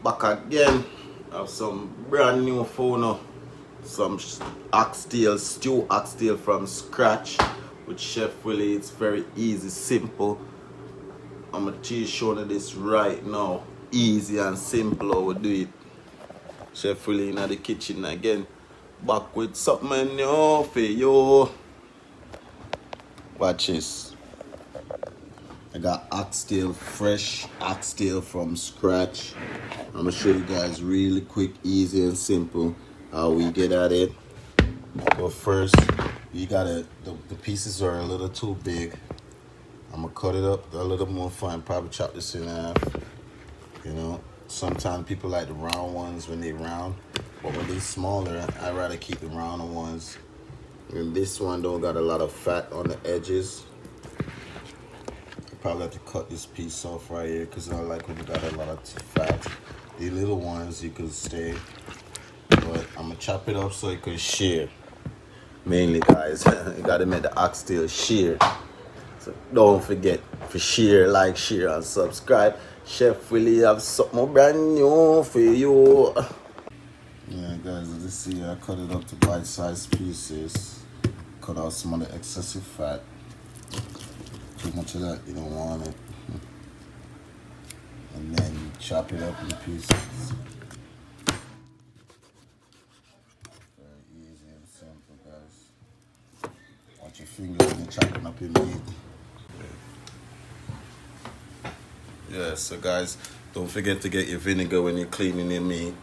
back again. I have some brand new phone, some oxtail, stew oxtail from scratch with Chef Willie. It's very easy, simple. I'm gonna teach showing you this right now. Easy and simple how we do it. Chef Willie in the kitchen again. Back with something new for you. Watch this. I got oxtail, fresh oxtail from scratch. I'm gonna show you guys really quick, easy and simple how we get at it. But first, you gotta, the pieces are a little too big. I'm gonna cut it up a little more fine, probably chop this in half. You know, sometimes people like the round ones when they round, but when they smaller, I rather keep the round ones. And this one don't got a lot of fat on the edges. Probably have to cut this piece off right here because I like when you got a lot of fat. The little ones you could stay, but I'm gonna chop it up so it could shear. Mainly, guys, you gotta make the oxtail shear. So don't forget to share, like, share, and subscribe. Chef Willie have something brand new for you. Yeah, guys, as you see, I cut it up to bite-sized pieces. Cut out some of the excessive fat. Too much of that, you don't want it. And then you chop it up in pieces. Very easy and simple, guys. Watch your fingers when you're chopping up your meat. Yeah, so guys, don't forget to get your vinegar when you're cleaning your meat.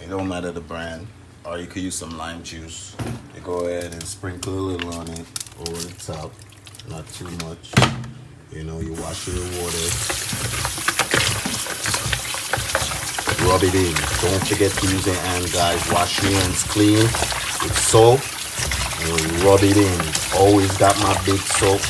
It don't matter the brand. Or you could use some lime juice. You go ahead and sprinkle a little on it over the top. Not too much. You know, you wash it with water. Rub it in. Don't forget to use your hand, guys. Wash your hands clean with soap and rub it in. Always got my big soap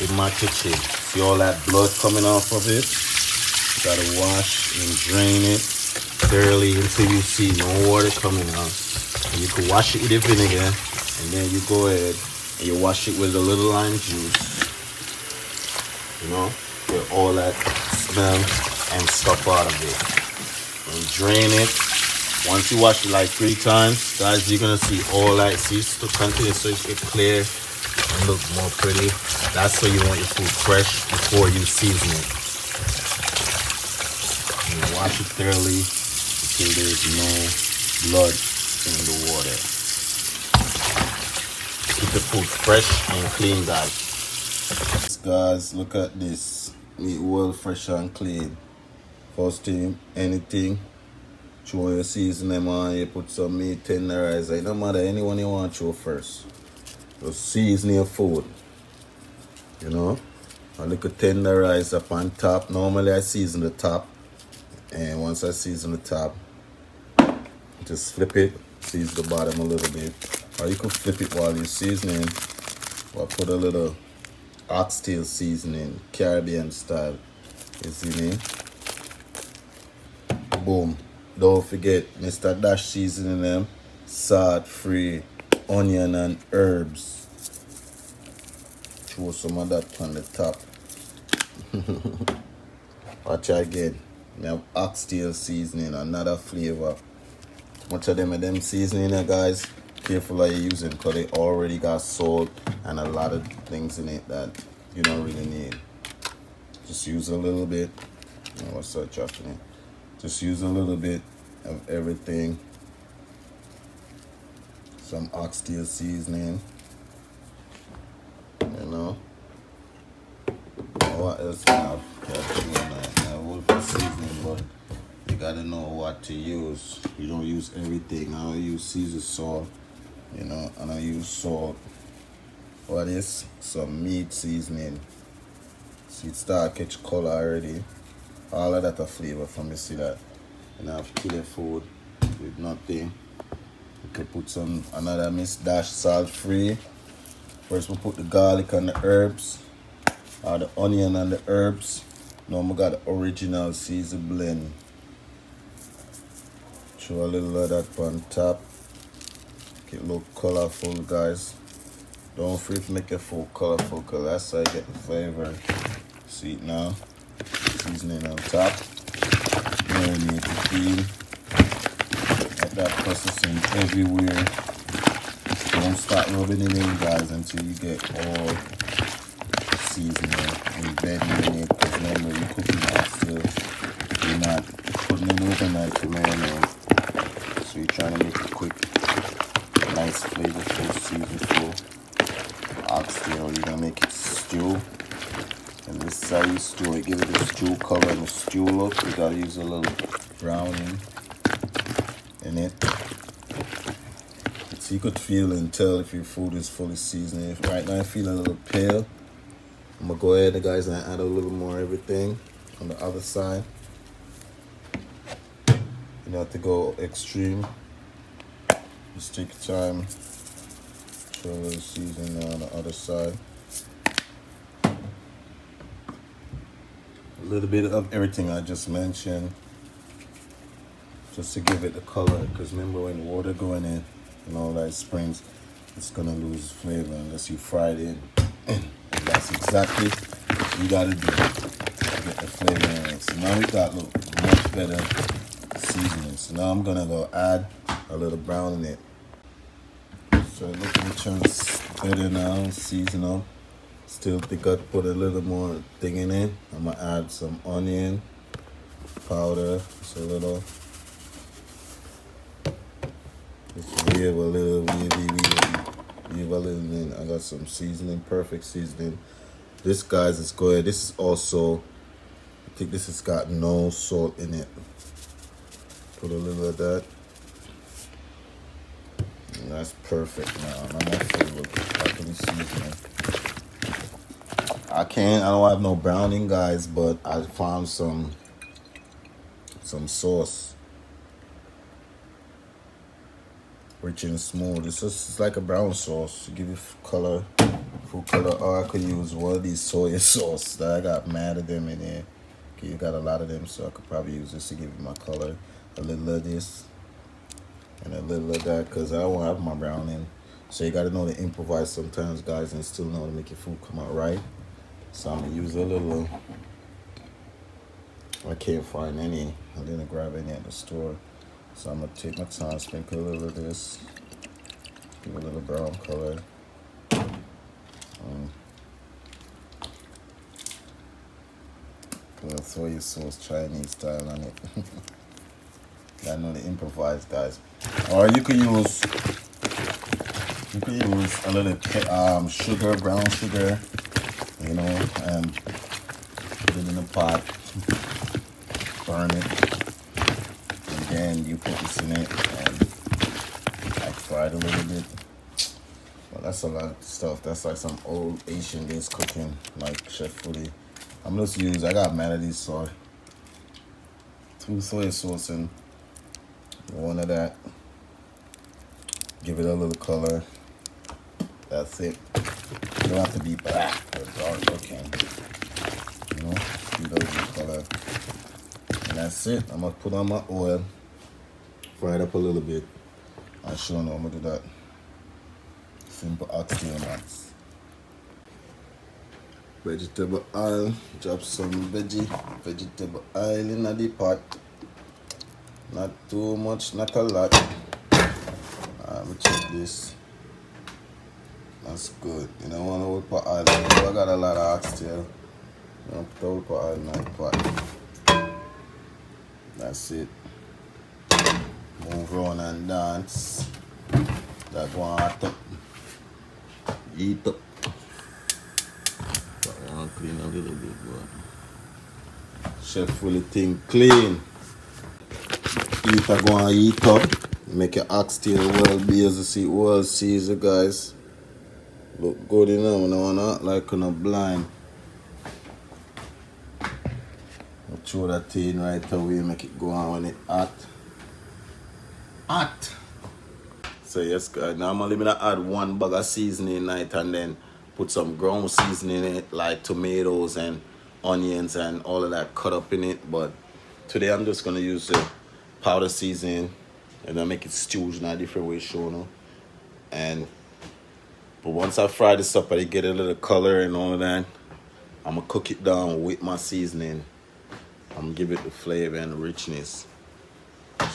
in my kitchen. See all that blood coming off of it? You gotta wash and drain it thoroughly until you see no water coming out. And you can wash it with the vinegar, and then you go ahead and you wash it with a little lime juice, you know, get all that smell and stuff out of it. And drain it. Once you wash it like 3 times, guys, you're gonna see all that. See, to continue so it clear and look more pretty. That's how you want your food fresh before you season it. And wash it thoroughly until there's no blood in the water. Keep the food fresh and clean, guys. Guys, look at this. Meat well fresh and clean. First thing, anything, throw your seasoning on, you put some meat, tenderize. It don't matter anyone you want to throw first. Just season your food. You know? A little tenderize up on top. Normally I season the top. And once I season the top, just flip it, season the bottom a little bit. Or you can flip it while you're seasoning. Or put a little oxtail seasoning, Caribbean style. You see me? Boom. Don't forget, Mr. Dash seasoning them. Salt free, onion and herbs. Throw some of that on the top. Watch again. We have oxtail seasoning, another flavor. Much of them seasoning there, guys. Careful how you're using because they already got salt and a lot of things in it that you don't really need. Just use a little bit. What's that chopping it? Just use a little bit of everything. Some oxtail seasoning. You know. What else we have? I will put seasoning, but you gotta know what to use. You don't use everything. I don't use Caesar salt. You know, and I use salt. What is some meat seasoning? See, it start catch color already. All of that a flavor from you see that. And I have killer food with nothing. You can put some another Miss Dash salt free. First we put the garlic and the herbs. Or the onion and the herbs. Now we got the original Caesar blend. Throw a little of that on top. Make it look colorful, guys. Don't forget to make your food colorful because that's how you get the flavor. See it now. Seasoning on top. make it feel like that processing everywhere. Don't start rubbing it in, guys, until you get all seasoning embedded in it. Because remember, you're cooking oxtail. You're not putting it overnight to marinate. So you're trying to make it quick, nice flavorful, seasonful oxtail. You're gonna make it stew. And this is how you stew it. Give it the stew color and the stew look. You gotta use a little browning in it. So you could feel and tell if your food is fully seasoned. If right now I feel a little pale, I'm gonna go ahead, guys, and add a little more everything on the other side. You don't have to go extreme. Just take your time. Show a little seasoning on the other side. A little bit of everything I just mentioned, just to give it the color. Because remember, when the water going in and all that springs, it's gonna lose flavor unless you fry it in. And that's exactly what you gotta do to get the flavor in it. So now we got much better seasoning. So now I'm gonna go add a little brown in it. So looking to turn better now, season up. Still think I'd put a little more thing in it. I'm gonna add some onion powder, just a little. Just wave a little, wave a little in. I got some seasoning, perfect seasoning. This, guys, is good. This is also, I think this has got no salt in it. Put a little of that. And that's perfect now. Now my flavor properly seasoning. I don't have no browning, guys, but I found some sauce. Rich and smooth. It's just like a brown sauce to give you color, food color. Or I could use one of these soy sauce that I got mad at them in there. Okay, you got a lot of them, so I could probably use this to give you my color. A little of this and a little of that, because I won't have my browning. So you got to know to improvise sometimes, guys, and still know to make your food come out right. So I'm gonna use a little. I can't find any. I didn't grab any at the store. So I'm gonna take my time, sprinkle a little of this, give it a little brown color. Put a soy sauce, Chinese style on it. I know to improvise, guys. Or you could use a little sugar, brown sugar. You know, and put it in a pot, burn it, and then you put this in it and like fry it a little bit. Well, that's a lot of stuff. That's like some old Asian days cooking, like Chef Willie. I'm just I got mad at these soy. 2 soy sauce and 1 of that. Give it a little color. That's it. You don't have to be black or dark looking. You know, give it a little color. And that's it. I'm gonna put on my oil, fry it up a little bit. I'll show you how I'm gonna do that. Simple oxtail nuts. Vegetable oil. Drop some vegetable oil in the pot. Not too much, not a lot. Let me check this. That's good. You don't want to put oil. I got a lot of oxtail. You don't put oil in that pot. That's it. Move around and dance. That one hot up. Eat up. That one clean a little bit, but Chef Willie thing clean. Eat a go and eat up. Make your oxtail well be as you see well seasoned, guys. Look good enough. I don't want to act like I'm blind. I'll throw that thing right away, make it go on when it hot. Hot! So yes, guys, normally I'm going to add 1 bag of seasoning night and then put some ground seasoning in it, like tomatoes and onions and all of that cut up in it. But today I'm just going to use the powder seasoning and then make it stew in a different way, show. But once I fry this up, I get a little color and all of that. I'm going to cook it down with my seasoning. I'm going to give it the flavor and the richness.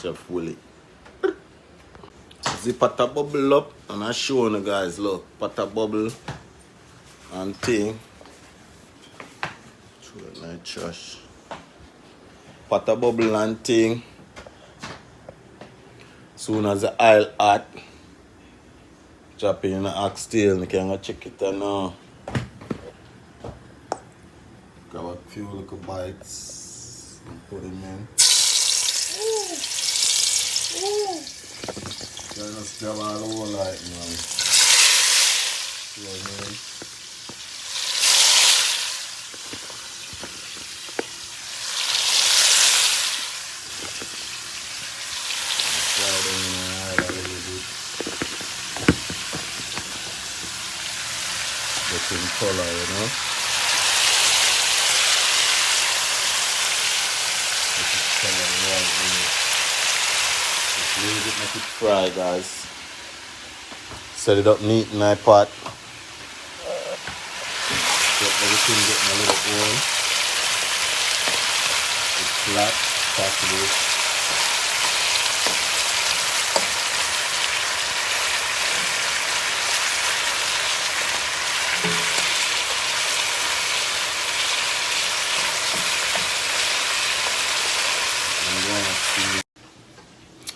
Chef Willie. The pot a bubble up and I show you guys, look, pot a bubble and thing. Throw it like trash. Pot a bubble and thing. Soon as the oil hot, drop it in the oxtail. You can go check it out now. Grab a few little bites and put them in. Just grab all the whole light, man. See what I mean? Fry them in the oil a little bit. Get in color, you know? Get it color right in it. Just leave it, make it fry, guys. Set it up neat in my pot. Get everything getting a little oil. It's flat, possible.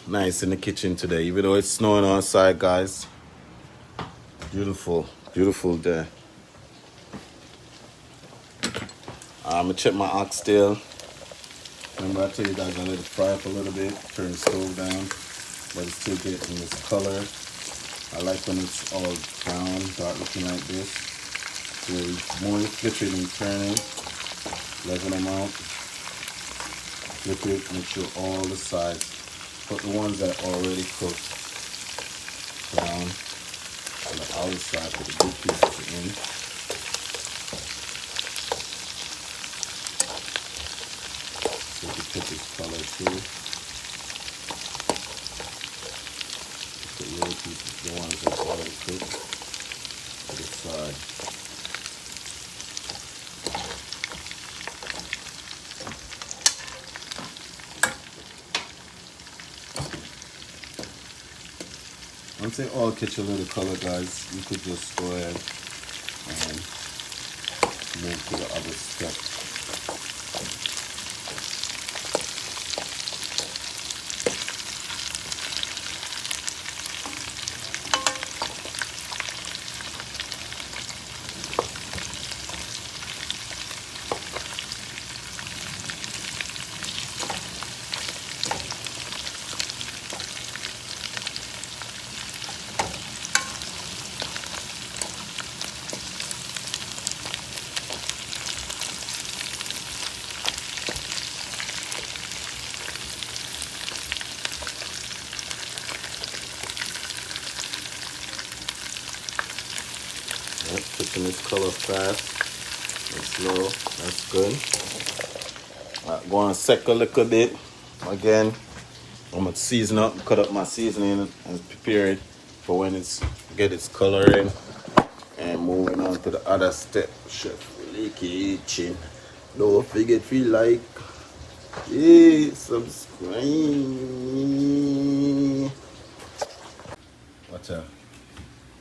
Nice in the kitchen today, even though it's snowing outside, guys. Beautiful, beautiful day. I'm gonna check my oxtail. Remember I told you guys I let it fry up a little bit, turn the stove down, but it's still getting this color. I like when it's all brown, dark looking like this. So more you flip it and turn it, level them out, flip it, make sure all the sides. Put the ones that are already cooked down on the outer side, put the big pieces in. So you put this color too. Put the little pieces, the ones that are already cooked, to the side. Once they all catch a little color, guys, you could just go ahead and move to the other step. Cooking this color fast and slow. That's good. Right, go on sec a little bit. Again, I'm gonna season up, cut up my seasoning and prepare it for when it's get its color in. And moving on to the other step, Chef Willie kitchen. Don't forget feel like, hey, subscribe. Watch out.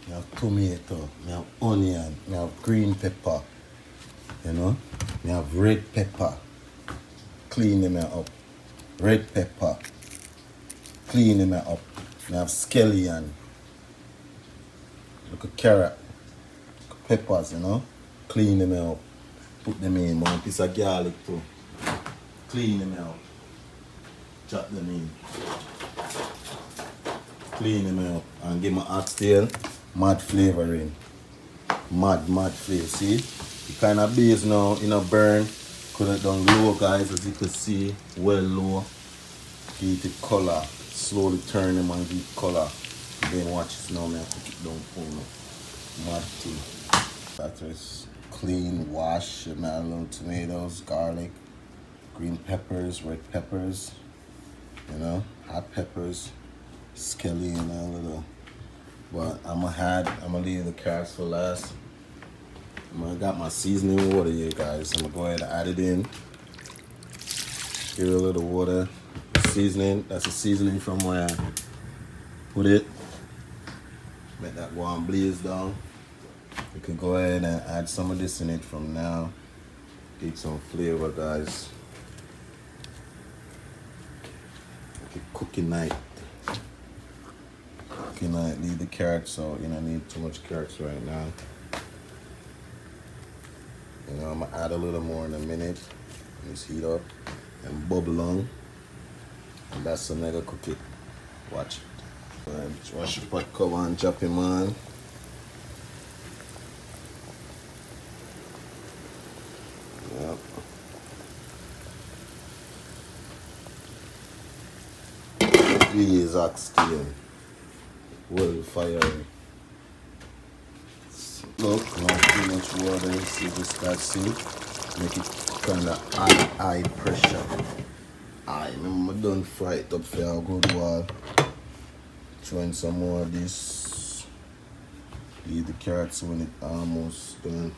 I have tomato, I have onion, I have green pepper, you know, I have red pepper, clean them up, red pepper, clean them up, I have scallion, look at carrot, peppers, you know, clean them up, put them in, one piece of garlic too, clean them up, chop them in, clean them up, and give my oxtail. Mad flavoring, mad flavor. See, the kind of base now in a burn. Could have done low, guys, as you can see, well low. Give it color, slowly turn them and give color. Then watch this now, man. Put it down for me. Mad thing. That is clean, wash, and add a little tomatoes, garlic, green peppers, red peppers, you know, hot peppers, scallion, and a little. But I'm gonna leave the carrots for last. I got my seasoning water here, guys. I'm gonna go ahead and add it in. Give it a little water, seasoning. That's the seasoning from where I put it. Let that go and blaze down. You can go ahead and add some of this in it from now. Get some flavor, guys. Okay, cooking night. Cooking night. Leave the carrots out. You don't need too much carrots right now. You know, I'm gonna add a little more in a minute. Just heat up and bubble on. And that's the mega cookie. Watch it. Alright, wash the pot cover and drop him on. Yep. Really is oxtail. Well firing. Look, not too much water. See this guy see? Make it kinda high pressure. I remember done fry it up for a good while. Throwing some more of this. Leave the carrots when it almost done.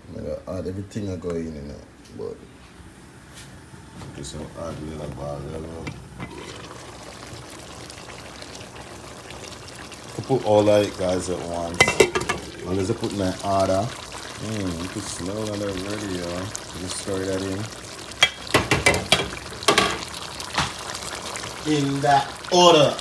I'm gonna add everything I go in it, but just add a little bit. I put all that guys at once. As long as I put in that order. You can smell that already, y'all. Just stir that in that order.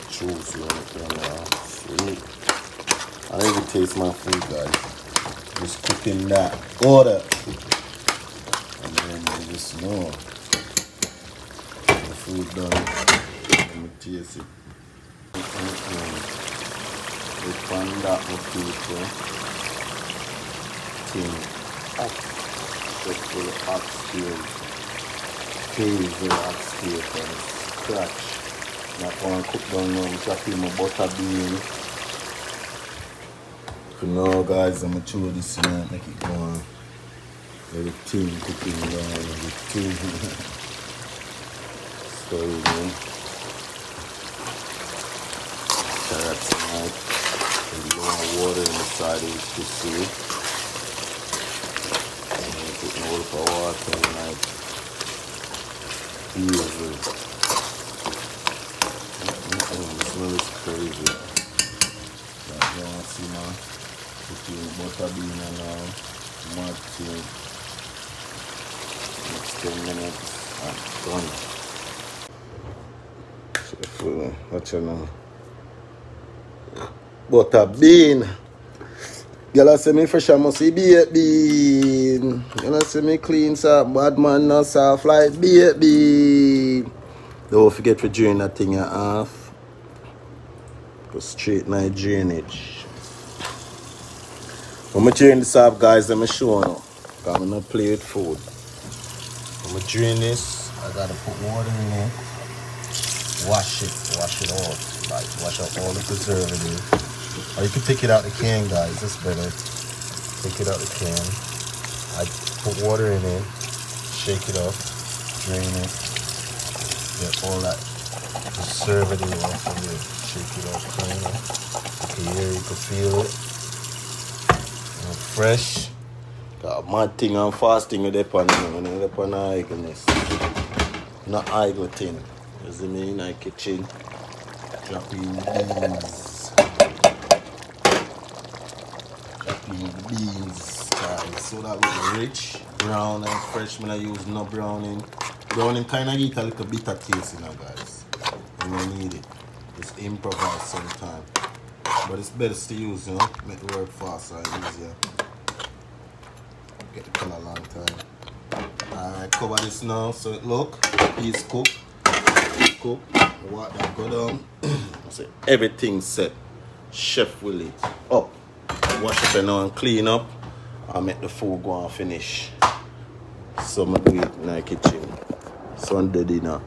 Juicy on the camera. Sweet. I don't even taste my food, guys. Just cook in that order. And then you just know the food done. Let me taste it. The pan that my people thing up. Just for the oxtail. Hazel oxtail from scratch. Not going to cook down now. I'm chopping my butter bean. For now, guys, I'm going to throw this in and make it go on. Everything cooking down, everything. Stir it in. Carrots out. A little water inside it to see. And then put a little bit of water in it. Easy. The smell is crazy. You want to see now? Putting butter bean and now. Martin. Next 10 minutes. I'm done. So, watch it now. Butter bean. Y'all see me fresh and must be baked bean. Y'all see me clean, sir. Bad man, not soft like baked bean. Don't forget to drain that thing off. Go straight my drainage. When I drain this off, guys, let me show you. Because I'm not play with food. When I drain this, I gotta put water in it. Wash it out. Like wash out all the preservative. Or you can take it out the can, guys. That's better. Take it out the can. I put water in it. Shake it up. Drain it. Get all that preservative off of it. Shake it up, clean it. You can hear, you can feel it. And fresh. Got a mad thing and fasting with the pan. When you have an idleness. Not idle thing. You see me in the kitchen. Dropping beans. Dropping the beans. Guys. So that looks rich. Brown and fresh. I use no browning. Browning kind of get a little bitter taste, you know, guys. And you need it. Just improvise sometimes. But it's best to use, you know, make the work faster and easier. Get the color a long time. Alright, cover this now so it look. Piece cook. Cook. What that go down. So everything set. Chef Willie. Up. Wash up and now and clean up. I'll make the food go and finish. So I'm do it in the kitchen. Sunday dinner.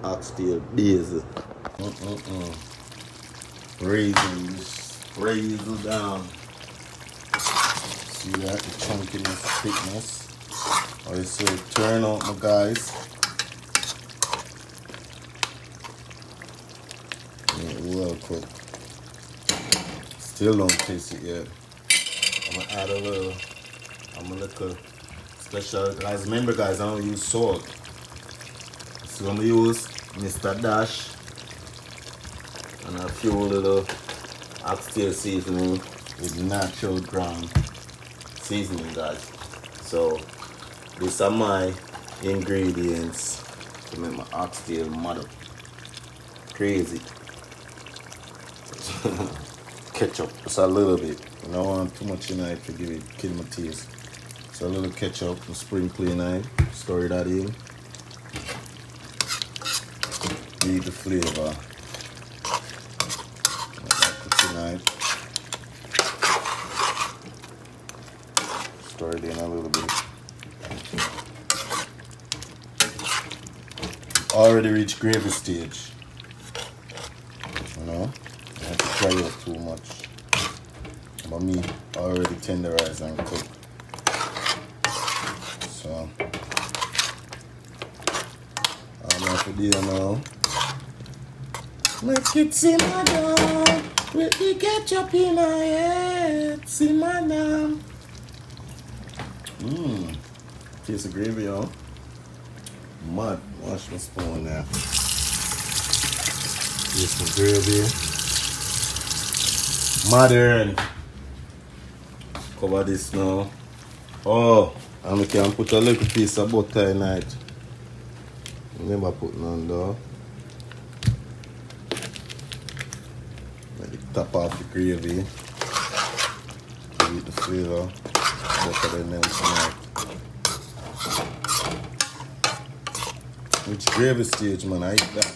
Oxtail basil. Raisins. Raisin down. See that? The chunkiness, thickness. Alright, so turn out, my guys. well cooked. Still don't taste it yet. I'm gonna add a little special. Guys, remember guys, I don't use salt. So I'm gonna use Mr. Dash and a few little Oxtail seasoning with natural ground seasoning, guys. So these are my ingredients to make my oxtail mud up. Crazy. Ketchup, just a little bit. I don't want too much in it to kill my taste. So a little ketchup and sprinkle in it. Stir that in. Leave the flavor. Put in it. Stir it in a little bit. Already reached gravy stage. You know, I have to fry it too much. My meat already tenderized and cooked. So I'm going to do now. Make it simmer down with the ketchup in my head. Simmer down. Taste the gravy, y'all. Mud. Wash my spoon now. Taste the gravy. Modern. Cover this now. Oh, and we can put a little piece of butter in it. Never put none though. Let it top off the gravy. Give it the flavor. Butter then tonight. Which gravy stage, man? I eat that.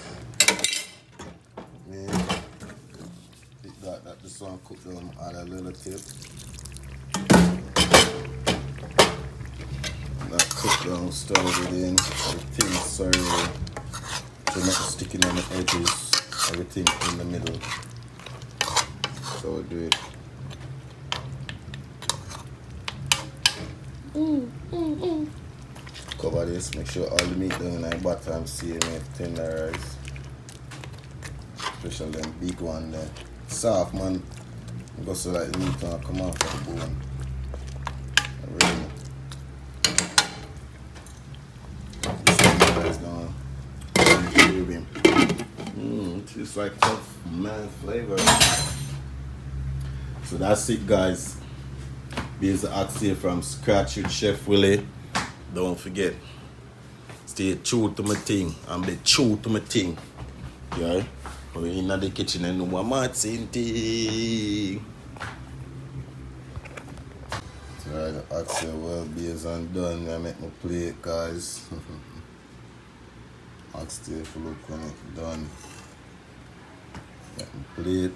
Yeah. Eat that this one cooked down, add a little tip. That cooked down, stir it in. Everything sorry. So not sticking on the edges. Everything in the middle. So we do it. Cover this, make sure all the meat down in the bottom see it tenderize. Especially them big one there. Soft man. Because so like the meat can come off the bone. Really. This one is down. It tastes like tough man flavor. So that's it guys. This is the oxtail from scratch with Chef Willie. Don't forget, stay true to my thing and be true to my thing. Yeah? When we're in the kitchen and no more mad same thing. Alright, the oxtail well based and done. I make my plate, guys. Oxtail for look when it's done. Make my plate.